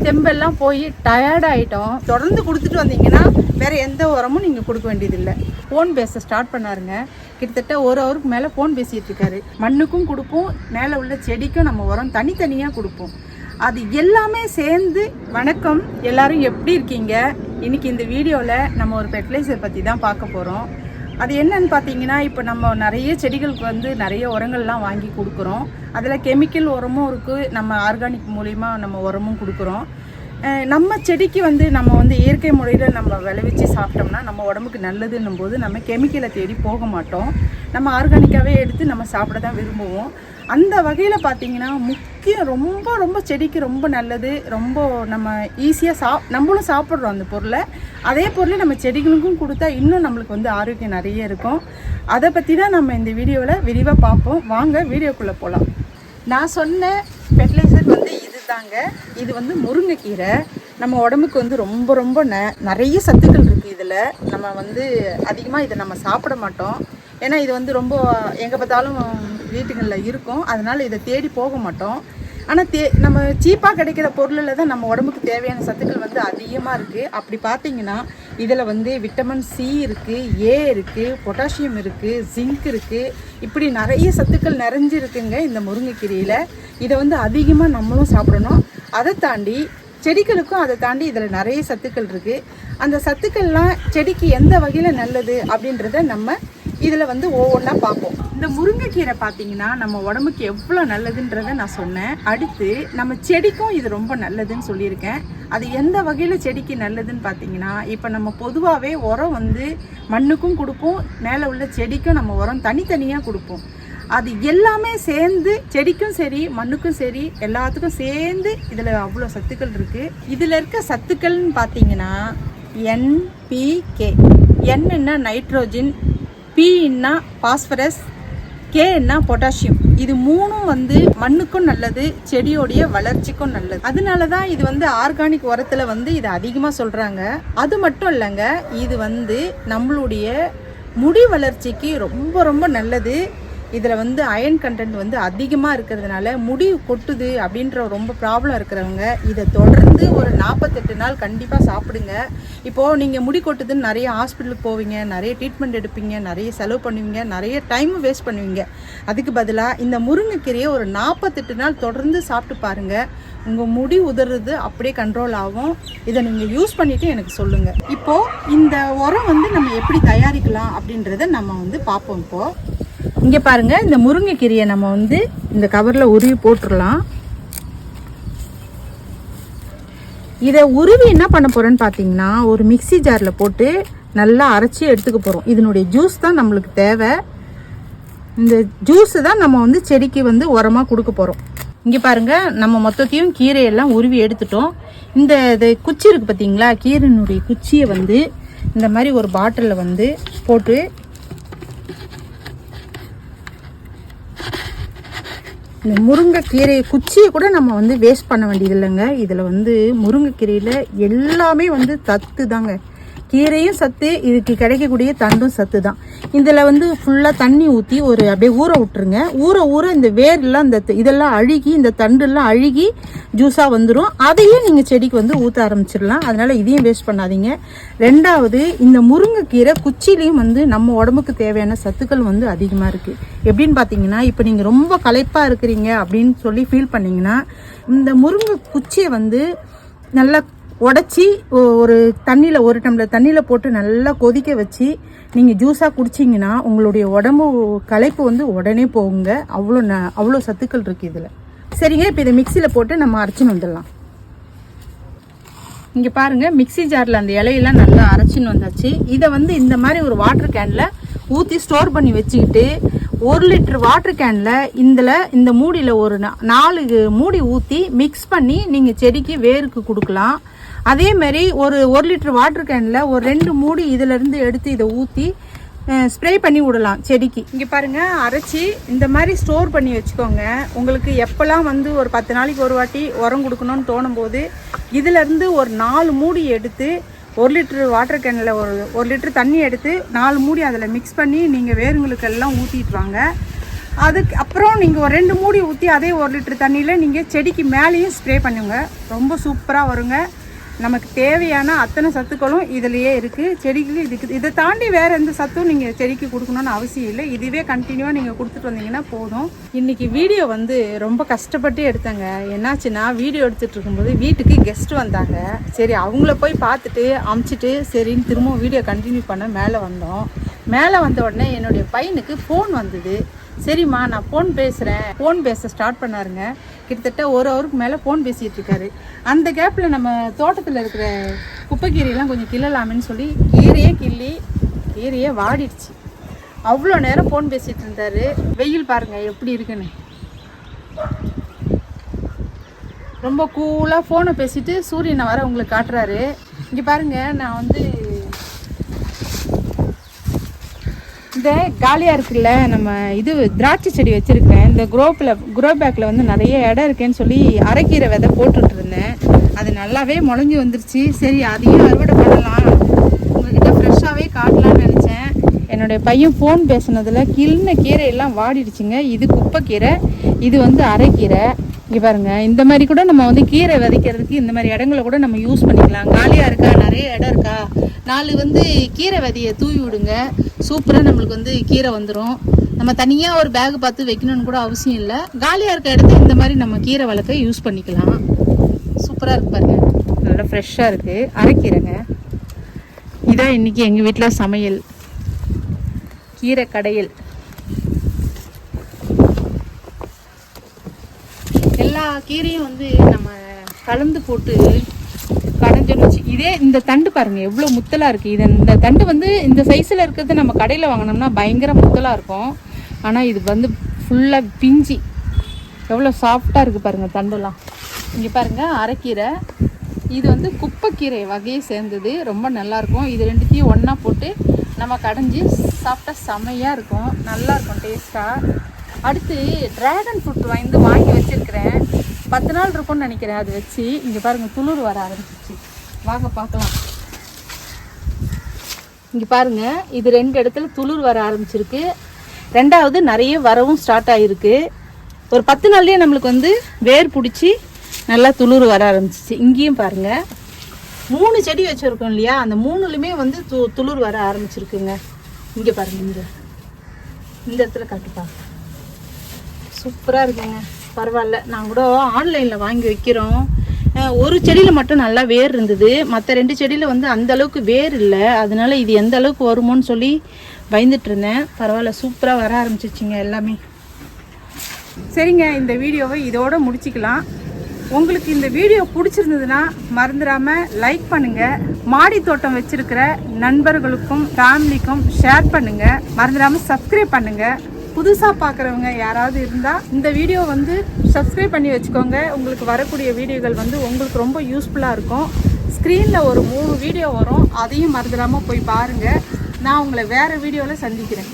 தெம்பெல்லாம் போய் டயர்ட் ஆகிட்டோம். தொடர்ந்து கொடுத்துட்டு வந்தீங்கன்னா வேறு எந்த உரமும் நீங்கள் கொடுக்க வேண்டியதில்லை. ஃபோன் பேச ஸ்டார்ட் பண்ணாருங்க. கிட்டத்தட்ட 1 ஹவருக்கு மேலே ஃபோன் பேசிகிட்டு இருக்காரு. மண்ணுக்கும் கொடுப்போம், மேலே உள்ள செடிக்கும் நம்ம உரம் தனித்தனியாக கொடுப்போம். அது எல்லாமே சேர்ந்து. வணக்கம், எல்லோரும் எப்படி இருக்கீங்க? இன்றைக்கி இந்த வீடியோவில் நம்ம ஒரு ஃபெர்டிலைசர் பற்றி தான் பார்க்க போகிறோம். அது என்னன்னு பார்த்தீங்கன்னா, இப்போ நம்ம நிறைய செடிகளுக்கு வந்து நிறைய உரங்கள்லாம் வாங்கி கொடுக்குறோம். அதில் கெமிக்கல் உரமும் இருக்குது, நம்ம ஆர்கானிக் மூலிமா நம்ம உரமும் கொடுக்குறோம். நம்ம செடிக்கு வந்து நம்ம வந்து இயற்கை முறையில் நம்ம விளைவிச்சு சாப்பிட்டோம்னா நம்ம உடம்புக்கு நல்லதுன்னும் போது நம்ம கெமிக்கலை தேடி போக மாட்டோம். நம்ம ஆர்கானிக்காகவே எடுத்து நம்ம சாப்பிட தான் விரும்புவோம். அந்த வகையில் பார்த்திங்கன்னா முக்கியம் ரொம்ப ரொம்ப செடிக்கு ரொம்ப நல்லது. ரொம்ப நம்ம ஈஸியாக நம்மளும் சாப்பிட்றோம் அந்த பொருளை. அதே பொருளை நம்ம செடிகளுக்கும் கொடுத்தா இன்னும் நம்மளுக்கு வந்து ஆரோக்கியம் நிறைய இருக்கும். அதை பற்றி தான் நம்ம இந்த வீடியோவில் விரிவாக பார்ப்போம். வாங்க வீடியோக்குள்ளே போகலாம். நான் சொன்ன ஃபெர்டிலைசர் வந்து இதுதாங்க. இது வந்து முருங்கைக்கீரை. நம்ம உடம்புக்கு வந்து ரொம்ப ரொம்ப நிறைய சத்துக்கள் இருக்குது இதில். நம்ம வந்து அதிகமாக இதை நம்ம சாப்பிட மாட்டோம். ஏன்னா இது வந்து ரொம்ப எங்கே பார்த்தாலும் வீட்டுகளில் இருக்கும். அதனால் இதை தேடி போக மாட்டோம். ஆனால் நம்ம சீப்பாக கிடைக்கிற பொருளில் தான் நம்ம உடம்புக்கு தேவையான சத்துக்கள் வந்து அதிகமாக இருக்குது. அப்படி பார்த்திங்கன்னா இதில் வந்து விட்டமின் சி இருக்குது, ஏ இருக்குது, பொட்டாசியம் இருக்குது, ஜிங்க் இருக்குது. இப்படி நிறைய சத்துக்கள் நிறைஞ்சிருக்குங்க இந்த முருங்கைக்கீரையில். இதை வந்து அதிகமாக நம்மளும் சாப்பிடணும். அதை தாண்டி செடிகளுக்கும் அதை தாண்டி இதில் நிறைய சத்துக்கள் இருக்குது. அந்த சத்துக்கள்லாம் செடிக்கு எந்த வகையில் நல்லது அப்படின்றத நம்ம இதில் வந்து ஒவ்வொன்றா பார்ப்போம். இந்த முருங்கைக்கீரை பார்த்தீங்கன்னா நம்ம உடம்புக்கு எவ்வளோ நல்லதுன்றதை நான் சொன்னேன். அடுத்து நம்ம செடிக்கும் இது ரொம்ப நல்லதுன்னு சொல்லியிருக்கேன். அது எந்த வகையில் செடிக்கு நல்லதுன்னு பார்த்தீங்கன்னா, இப்போ நம்ம பொதுவாகவே உரம் வந்து மண்ணுக்கும் கொடுப்போம், மேலே உள்ள செடிக்கும் நம்ம உரம் தனித்தனியாக கொடுப்போம். அது எல்லாமே சேர்ந்து செடிக்கும் சரி மண்ணுக்கும் சரி எல்லாத்துக்கும் சேர்ந்து இதில் அவ்வளோ சத்துக்கள் இருக்குது. இதில் இருக்க சத்துக்கள்னு பார்த்தீங்கன்னா NPK. Nன்னா நைட்ரோஜன், Pன்னா பாஸ்பரஸ், Kன்னா பொட்டாசியம். இது மூணும் வந்து மண்ணுக்கும் நல்லது, செடியோடைய வளர்ச்சிக்கும் நல்லது. அதனால தான் இது வந்து ஆர்கானிக் உரத்தில் வந்து இது அதிகமாக சொல்கிறாங்க. அது மட்டும் இல்லைங்க, இது வந்து நம்மளுடைய முடி வளர்ச்சிக்கு ரொம்ப ரொம்ப நல்லது. இதில் வந்து அயன் கண்டென்ட் வந்து அதிகமாக இருக்கிறதுனால முடி கொட்டுது அப்படின்ற ரொம்ப ப்ராப்ளம் இருக்கிறவங்க இதை தொடர்ந்து ஒரு 48 நாள் கண்டிப்பாக சாப்பிடுங்க. இப்போது நீங்கள் முடி கொட்டுதுன்னு நிறைய ஹாஸ்பிட்டலுக்கு போவீங்க, நிறைய ட்ரீட்மெண்ட் எடுப்பீங்க, நிறைய செலவு பண்ணுவீங்க, நிறைய டைம் வேஸ்ட் பண்ணுவீங்க. அதுக்கு பதிலாக இந்த முருங்கைக்கீரையை ஒரு 48 நாள் தொடர்ந்து சாப்பிட்டு பாருங்கள். உங்கள் முடி உதறது அப்படியே கண்ட்ரோல் ஆகும். இதை நீங்கள் யூஸ் பண்ணிவிட்டு எனக்கு சொல்லுங்கள். இப்போது இந்த உரம் வந்து நம்ம எப்படி தயாரிக்கலாம் அப்படின்றத நம்ம வந்து பார்ப்போம். இப்போது இங்கே பாருங்கள், இந்த முருங்கைக்கீரையை நம்ம வந்து இந்த கவரில் உருவி போட்டுடலாம். இதை உருவி என்ன பண்ண போகிறோன்னு பார்த்தீங்கன்னா, ஒரு மிக்சி ஜாரில் போட்டு நல்லா அரைச்சி எடுத்துக்க போகிறோம். இதனுடைய ஜூஸ் தான் நம்மளுக்கு தேவை. இந்த ஜூஸு தான் நம்ம வந்து செடிக்கு வந்து உரமாக கொடுக்க போகிறோம். இங்கே பாருங்கள், நம்ம மொத்தத்தையும் கீரையெல்லாம் உருவி எடுத்துட்டோம். இந்த குச்சி இருக்குது பார்த்தீங்களா, கீரையினுடைய குச்சியை வந்து இந்த மாதிரி ஒரு பாட்டிலில் வந்து போட்டு இந்த முருங்கைக்கீரை குச்சியை கூட நம்ம வந்து வேஸ்ட் பண்ண வேண்டியது இல்லைங்க. இதில் வந்து முருங்கைக்கீரையில் எல்லாமே வந்து சத்து தாங்க. கீரையும் சத்து, இதுக்கு கிடைக்கக்கூடிய தண்டும் சத்து தான். இதில் வந்து ஃபுல்லாக தண்ணி ஊற்றி ஒரு அப்படியே ஊற விட்டுருங்க. ஊற இந்த வேர்லாம் இந்த இதெல்லாம் அழுகி, இந்த தண்டுலாம் அழுகி ஜூஸாக வந்துடும். அதையே நீங்கள் செடிக்கு வந்து ஊற்ற ஆரம்பிச்சிடலாம். அதனால் இதையும் வேஸ்ட் பண்ணாதீங்க. ரெண்டாவது, இந்த முருங்கைக்கீரை குச்சிலையும் வந்து நம்ம உடம்புக்கு தேவையான சத்துக்கள் வந்து அதிகமாக இருக்குது. எப்படின்னு பார்த்தீங்கன்னா, இப்போ நீங்கள் ரொம்ப களைப்பாக இருக்கிறீங்க அப்படின்னு சொல்லி ஃபீல் பண்ணிங்கன்னா, இந்த முருங்கை குச்சியை வந்து நல்லா உடச்சி ஒரு தண்ணியில், ஒரு டம்ளர் தண்ணியில் போட்டு நல்லா கொதிக்க வச்சு நீங்கள் ஜூஸாக குடிச்சிங்கன்னா உங்களுடைய உடம்பு களைப்பு வந்து உடனே போகுங்க. அவ்வளோ சத்துக்கள் இருக்குது இதில். சரிங்க, இப்போ இதை மிக்சியில் போட்டு நம்ம அரைச்சின்னு வந்துடலாம். இங்கே பாருங்கள், மிக்சி ஜாரில் அந்த இலையெல்லாம் நல்லா அரைச்சின்னு வந்தாச்சு. இதை வந்து இந்த மாதிரி ஒரு வாட்டர் கேனில் ஊற்றி ஸ்டோர் பண்ணி வச்சுக்கிட்டு 1 லிட்டர் வாட்டர் கேனில் இந்த மூடியில் ஒரு 4 மூடி ஊற்றி மிக்ஸ் பண்ணி நீங்கள் செடிக்கு வேருக்கு கொடுக்கலாம். அதேமாரி ஒரு 1 லிட்டர் வாட்டர் கேனில் ஒரு 2 மூடி இதிலேருந்து எடுத்து இதை ஊற்றி ஸ்ப்ரே பண்ணி விடலாம் செடிக்கு. இங்கே பாருங்கள், அரைச்சி இந்த மாதிரி ஸ்டோர் பண்ணி வச்சுக்கோங்க. உங்களுக்கு எப்போல்லாம் வந்து ஒரு 10 நாளைக்கு ஒரு வாட்டி உரம் கொடுக்கணும்னு தோணும் போது இதிலேருந்து ஒரு 4 மூடி எடுத்து 1 லிட்டர் வாட்டர் கேனில் ஒரு லிட்டர் தண்ணி எடுத்து 4 மூடி அதில் மிக்ஸ் பண்ணி நீங்கள் வேருங்களுக்கெல்லாம் ஊற்றிட்டு வாங்க. அதுக்கு அப்புறம் நீங்கள் ஒரு 2 மூடி ஊற்றி அதே 1 லிட்டர் தண்ணியில் நீங்கள் செடிக்கு மேலேயும் ஸ்ப்ரே பண்ணுங்க. ரொம்ப சூப்பராக வருங்க. நமக்கு தேவையான அத்தனை சத்துக்களும் இதிலையே இருக்குது. செடிக்கு இதை தாண்டி வேறு எந்த சத்தும் நீங்கள் செடிக்கு கொடுக்கணுன்னு அவசியம் இல்லை. இதுவே கண்டினியூவாக நீங்கள் கொடுத்துட்டு வந்தீங்கன்னா போதும். இன்றைக்கி வீடியோ வந்து ரொம்ப கஷ்டப்பட்டு எடுத்தேங்க. என்னாச்சுன்னா வீடியோ எடுத்துகிட்டு இருக்கும்போது வீட்டுக்கு கெஸ்ட் வந்தாங்க. சரி அவங்கள போய் பார்த்துட்டு அமுச்சிட்டு சரின்னு திரும்பவும் வீடியோ கண்டினியூ பண்ண மேலே வந்தோம். மேலே வந்த உடனே என்னுடைய பையனுக்கு ஃபோன் வந்தது. சரிம்மா நான் ஃபோன் பேசுகிறேன். ஃபோன் பேச ஸ்டார்ட் பண்ணாருங்க. கிட்டத்தட்ட 1 ஹவருக்கு மேலே ஃபோன் பேசிகிட்டு இருக்காரு. அந்த கேப்பில் நம்ம தோட்டத்தில் இருக்கிற குப்பைக்கீரையெல்லாம் கொஞ்சம் கிள்ளலாமேன்னு சொல்லி கீரையே வாடிடுச்சு. அவ்வளோ நேரம் ஃபோன் பேசிகிட்டு இருந்தார். வெயில் பாருங்கள் எப்படி இருக்குன்னு. ரொம்ப கூலாக ஃபோனை பேசிட்டு சூரியனை வர உங்களுக்கு காட்டுறாரு. இங்கே பாருங்கள், நான் வந்து இந்த காலியாக இருக்குல்ல நம்ம திராட்சை செடி வச்சுருக்கேன். இந்த க்ரோ பேக்கில் வந்து நிறைய இடம் இருக்கேன்னு சொல்லி அரைக்கீரை விதை போட்டுட்டு இருந்தேன். அது நல்லாவே முளைஞ்சி வந்துருச்சு. சரி அதையும் அறுவடை பண்ணலாம், உங்கள்கிட்ட ஃப்ரெஷ்ஷாகவே காட்டலான்னு நினச்சேன். என்னுடைய பையன் ஃபோன் பேசுனதில் கிள்ன கீரை எல்லாம் வாடிடுச்சுங்க. இது குப்பைக்கீரை, இது வந்து அரைக்கீரை. இங்கே பாருங்கள், இந்த மாதிரி கூட நம்ம வந்து கீரை விதைக்கிறதுக்கு இந்த மாதிரி இடங்களை கூட நம்ம யூஸ் பண்ணிக்கலாம். காலியாக இருக்கா, நிறைய இடம் இருக்கா, 4 வந்து கீரை விதையை தூவி விடுங்க. சூப்பராக நம்மளுக்கு வந்து கீரை வந்துடும். நம்ம தனியாக ஒரு பேக் பார்த்து வைக்கணும்னு கூட அவசியம் இல்லை. காலியாக இருக்க இடத்த இந்த மாதிரி நம்ம கீரை வளர்க்க யூஸ் பண்ணிக்கலாம். சூப்பராக இருக்கு பாருங்க, நல்லா ஃப்ரெஷ்ஷாக இருக்குது. அரைக்கீரைங்க. இதான் இன்றைக்கி எங்கள் வீட்டில் சமையல், கீரை கடையல். எல்லா கீரையும் வந்து நம்ம கலந்து போட்டு கடைஞ்சோன்னு வச்சு, இதே இந்த தண்டு பாருங்கள் எவ்வளோ முத்தலாக இருக்குது. இந்த தண்டு வந்து இந்த சைஸில் இருக்கிறது நம்ம கடையில் வாங்கினோம்னா பயங்கர முத்தலாக இருக்கும். ஆனால் இது வந்து ஃபுல்லாக பிஞ்சி எவ்வளோ சாஃப்டாக இருக்குது பாருங்கள் தண்டெல்லாம். இங்கே பாருங்கள் அரைக்கீரை, இது வந்து குப்பைக்கீரை வகையை சேர்ந்தது. ரொம்ப நல்லாயிருக்கும். இது 2த்தையும் ஒன்றா போட்டு நம்ம கடைஞ்சி சாப்பிட்டா செமையாக இருக்கும், நல்லாயிருக்கும் டேஸ்ட்டாக. அடுத்து ட்ராகன் ஃப்ரூட் வாங்கி வச்சுருக்கிறேன். 10 நாள் இருக்கும்னு நினைக்கிறேன் அது வச்சு. இங்கே பாருங்கள் துளிர் வர ஆரம்பிச்சிச்சு. வாங்க பார்க்கலாம். இங்கே பாருங்கள், இது 2 இடத்துல துளிர் வர ஆரம்பிச்சிருக்கு. 2வது நிறைய வரவும் ஸ்டார்ட் ஆகிருக்கு. ஒரு 10 நாள்லேயே நம்மளுக்கு வந்து வேர் பிடிச்சி நல்லா துளிர் வர ஆரம்பிச்சிச்சு. இங்கேயும் பாருங்கள் 3 செடி வச்சுருக்கோம் இல்லையா, அந்த 3லுமே வந்து துளிர் வர ஆரம்பிச்சிருக்குங்க. இங்கே பாருங்கள், இந்த இடத்துல காட்டுப்பா, சூப்பராக இருக்குங்க. பரவாயில்ல, நான் கூட ஆன்லைனில் வாங்கி வைக்கிறோம். ஒரு செடியில் மட்டும் நல்லா வேர் இருந்தது, மற்ற 2 செடியில் வந்து அந்தளவுக்கு வேர் இல்லை. அதனால இது எந்த அளவுக்கு வருமோன்னு சொல்லி பயந்துட்டு இருந்தேன். பரவாயில்ல, சூப்பராக வர ஆரம்பிச்சிச்சிங்க எல்லாமே. சரிங்க, இந்த வீடியோவை இதோடு முடிச்சிக்கலாம். உங்களுக்கு இந்த வீடியோ பிடிச்சிருந்ததுன்னா மறந்துடாமல் லைக் பண்ணுங்கள். மாடி தோட்டம் வச்சுருக்கிற நண்பர்களுக்கும் ஃபேமிலிக்கும் ஷேர் பண்ணுங்கள். மறந்துடாமல் சப்ஸ்கிரைப் பண்ணுங்கள். புதுசாக பார்க்குறவங்க யாராவது இருந்தால் இந்த வீடியோ வந்து சப்ஸ்கிரைப் பண்ணி வச்சுக்கோங்க. உங்களுக்கு வரக்கூடிய வீடியோக்கள் வந்து உங்களுக்கு ரொம்ப யூஸ்ஃபுல்லாக இருக்கும். ஸ்க்ரீனில் ஒரு 3 வீடியோ வரும், அதையும் மறந்துடாமல் போய் பாருங்கள். நான் உங்களை வேறு வீடியோவில் சந்திக்கிறேன்.